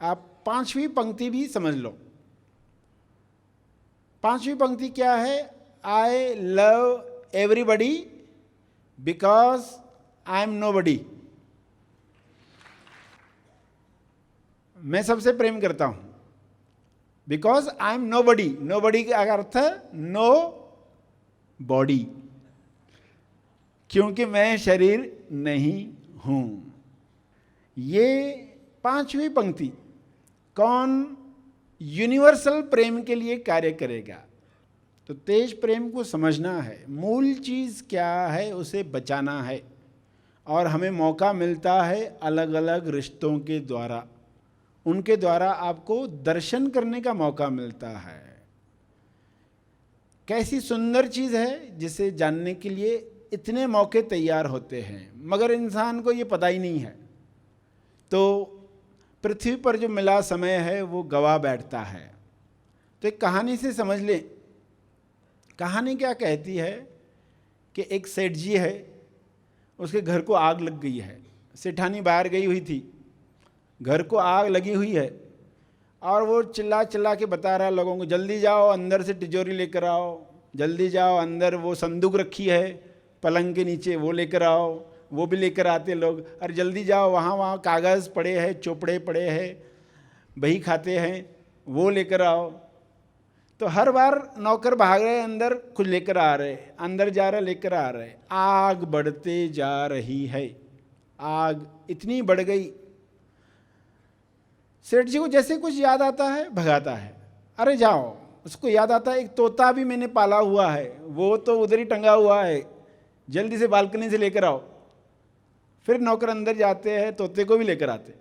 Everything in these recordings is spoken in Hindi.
आप पांचवी पंक्ति भी समझ लो। पांचवी पंक्ति क्या है? I love everybody because I am nobody. मैं सबसे प्रेम करता हूं because I am nobody. Nobody का अर्थ है नो बॉडी, क्योंकि मैं शरीर नहीं हूं। ये पांचवी पंक्ति कौन यूनिवर्सल प्रेम के लिए कार्य करेगा? तो तेज प्रेम को समझना है, मूल चीज क्या है, उसे बचाना है। और हमें मौका मिलता है अलग अलग रिश्तों के द्वारा, उनके द्वारा आपको दर्शन करने का मौका मिलता है। कैसी सुंदर चीज है जिसे जानने के लिए इतने मौके तैयार होते हैं, मगर इंसान को ये पता ही नहीं है। तो पृथ्वी पर जो मिला समय है वो गवा बैठता है। तो एक कहानी से समझ लें। कहानी क्या कहती है कि एक सेठ जी है, उसके घर को आग लग गई है। सेठानी बाहर गई हुई थी, घर को आग लगी हुई है, और वो चिल्ला चिल्ला के बता रहा है लोगों को, जल्दी जाओ अंदर से तिजोरी लेकर आओ, जल्दी जाओ अंदर वो संदूक रखी है पलंग के नीचे, वो लेकर आओ। वो भी लेकर आते लोग, अरे जल्दी जाओ, वहाँ कागज़ पड़े हैं, चोपड़े पड़े हैं, बही खाते हैं, वो लेकर आओ। तो हर बार नौकर भाग रहे अंदर, कुछ लेकर आ रहे, अंदर जा रहे लेकर आ रहे। आग बढ़ते जा रही है, आग इतनी बढ़ गई, सेठ जी को जैसे कुछ याद आता है भगाता है। अरे जाओ, उसको याद आता है एक तोता भी मैंने पाला हुआ है, वो तो उधर ही टंगा हुआ है, जल्दी से बालकनी से लेकर आओ। फिर नौकर अंदर जाते हैं, तोते को भी लेकर आते।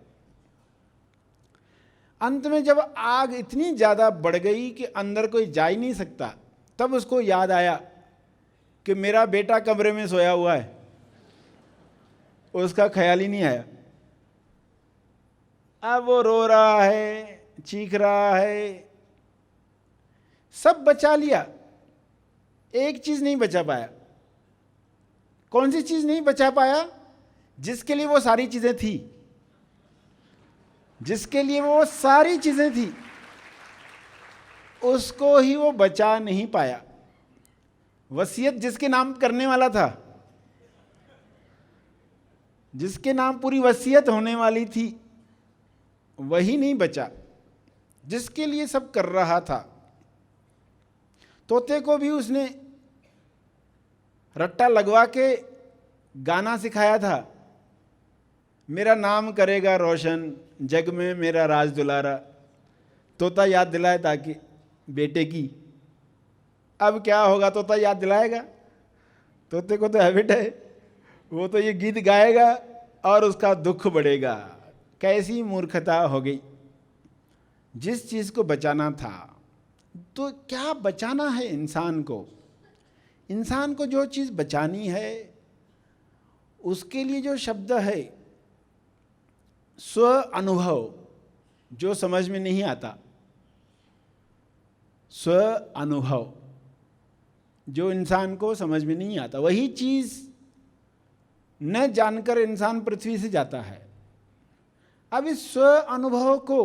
अंत में जब आग इतनी ज्यादा बढ़ गई कि अंदर कोई जा ही नहीं सकता, तब उसको याद आया कि मेरा बेटा कमरे में सोया हुआ है, उसका ख्याल ही नहीं आया। अब वो रो रहा है, चीख रहा है, सब बचा लिया, एक चीज नहीं बचा पाया। कौन सी चीज नहीं बचा पाया? जिसके लिए वो सारी चीजें थी, जिसके लिए वो सारी चीजें थी, उसको ही वो बचा नहीं पाया। वसीयत जिसके नाम करने वाला था, जिसके नाम पूरी वसीयत होने वाली थी, वही नहीं बचा, जिसके लिए सब कर रहा था। तोते को भी उसने रट्टा लगवा के गाना सिखाया था, मेरा नाम करेगा रोशन, जग में मेरा राज दुलारा। तोता याद दिलाए ताकि बेटे की। अब क्या होगा, तोता याद दिलाएगा? तोते को तो हैबिट है, वो तो ये गीत गाएगा और उसका दुख बढ़ेगा। कैसी मूर्खता हो गई। जिस चीज को बचाना था, तो क्या बचाना है इंसान को? इंसान को जो चीज बचानी है, उसके लिए जो शब्द है स्व अनुभव, जो समझ में नहीं आता, स्व अनुभव जो इंसान को समझ में नहीं आता, वही चीज न जानकर इंसान पृथ्वी से जाता है। अब इस स्व अनुभव को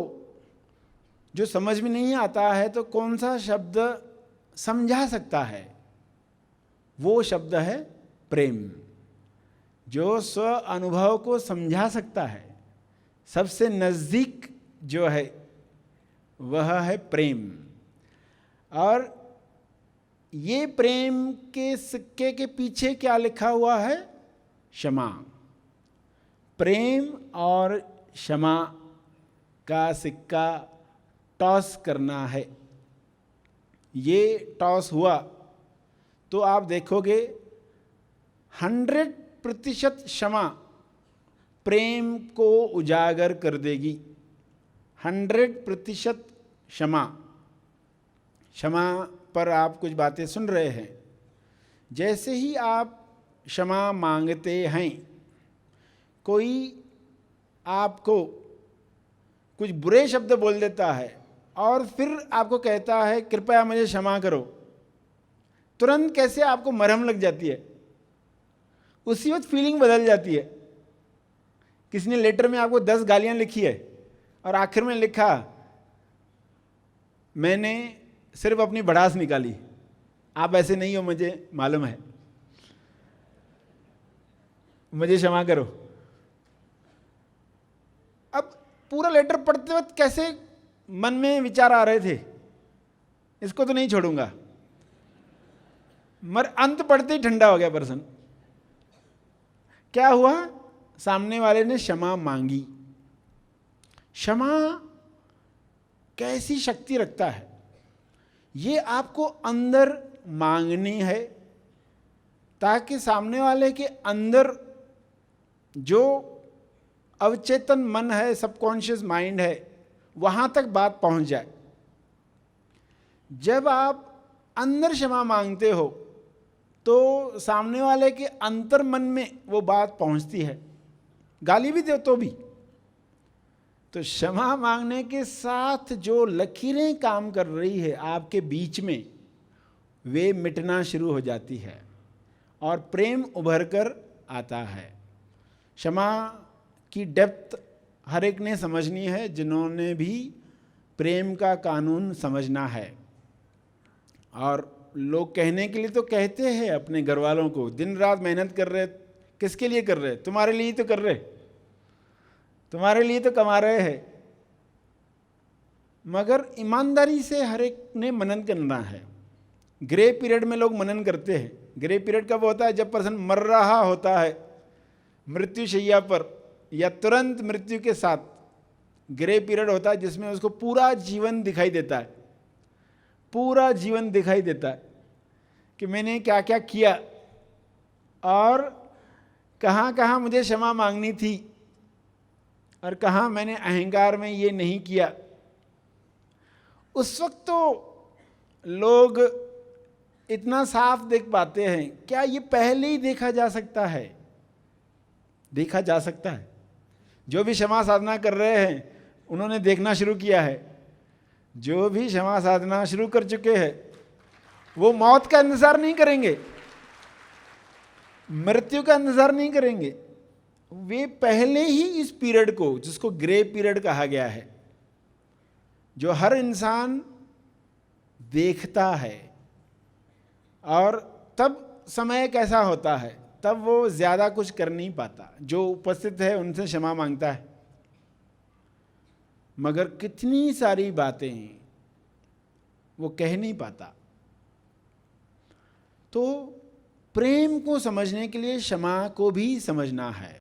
जो समझ में नहीं आता है, तो कौन सा शब्द समझा सकता है? वो शब्द है प्रेम। जो स्व अनुभव को समझा सकता है, सबसे नजदीक जो है वह है प्रेम। और ये प्रेम के सिक्के के पीछे क्या लिखा हुआ है? क्षमा। प्रेम और क्षमा का सिक्का टॉस करना है। ये टॉस हुआ तो आप देखोगे 100% क्षमा प्रेम को उजागर कर देगी। 100% क्षमा। क्षमा पर आप कुछ बातें सुन रहे हैं। जैसे ही आप क्षमा मांगते हैं, कोई आपको कुछ बुरे शब्द बोल देता है और फिर आपको कहता है कृपया मुझे क्षमा करो, तुरंत कैसे आपको मरहम लग जाती है, उसी वक्त फीलिंग बदल जाती है। किसी ने लेटर में आपको 10 गालियां लिखी है और आखिर में लिखा, मैंने सिर्फ अपनी भड़ास निकाली, आप ऐसे नहीं हो मुझे मालूम है, मुझे क्षमा करो। अब पूरा लेटर पढ़ते वक्त कैसे मन में विचार आ रहे थे, इसको तो नहीं छोड़ूंगा, मगर अंत पढ़ते ही ठंडा हो गया पर्सन। क्या हुआ? सामने वाले ने क्षमा मांगी। क्षमा कैसी शक्ति रखता है, ये आपको अंदर मांगनी है ताकि सामने वाले के अंदर जो अवचेतन मन है, सबकॉन्शियस माइंड है, वहां तक बात पहुंच जाए। जब आप अंदर क्षमा मांगते हो तो सामने वाले के अंतर मन में वो बात पहुंचती है, गाली भी दो तो भी। तो क्षमा मांगने के साथ जो लकीरें काम कर रही है आपके बीच में, वे मिटना शुरू हो जाती है और प्रेम उभर कर आता है। क्षमा की डेप्थ हर एक ने समझनी है, जिन्होंने भी प्रेम का कानून समझना है। और लोग कहने के लिए तो कहते हैं अपने घर वालों को, दिन रात मेहनत कर रहे, किसके लिए कर रहे? तुम्हारे लिए ही तो कर रहे, तुम्हारे लिए तो कमा रहे हैं। मगर ईमानदारी से हर एक ने मनन करना है। ग्रे पीरियड में लोग मनन करते हैं। ग्रे पीरियड कब होता है? जब पर्सन मर रहा होता है मृत्यु शैया पर, या तुरंत मृत्यु के साथ ग्रे पीरियड होता है, जिसमें उसको पूरा जीवन दिखाई देता है, पूरा जीवन दिखाई देता है कि मैंने क्या क्या किया और कहाँ कहाँ मुझे क्षमा मांगनी थी और कहाँ मैंने अहंकार में ये नहीं किया। उस वक्त तो लोग इतना साफ देख पाते हैं। क्या ये पहले ही देखा जा सकता है? देखा जा सकता है। जो भी क्षमा साधना कर रहे हैं उन्होंने देखना शुरू किया है। जो भी क्षमा साधना शुरू कर चुके हैं वो मौत का इंतजार नहीं करेंगे, मृत्यु का इंतजार नहीं करेंगे। वे पहले ही इस पीरियड को, जिसको ग्रे पीरियड कहा गया है, जो हर इंसान देखता है, और तब समय कैसा होता है, तब वो ज्यादा कुछ कर नहीं पाता। जो उपस्थित है उनसे क्षमा मांगता है, मगर कितनी सारी बातें वो कह नहीं पाता। तो प्रेम को समझने के लिए क्षमा को भी समझना है।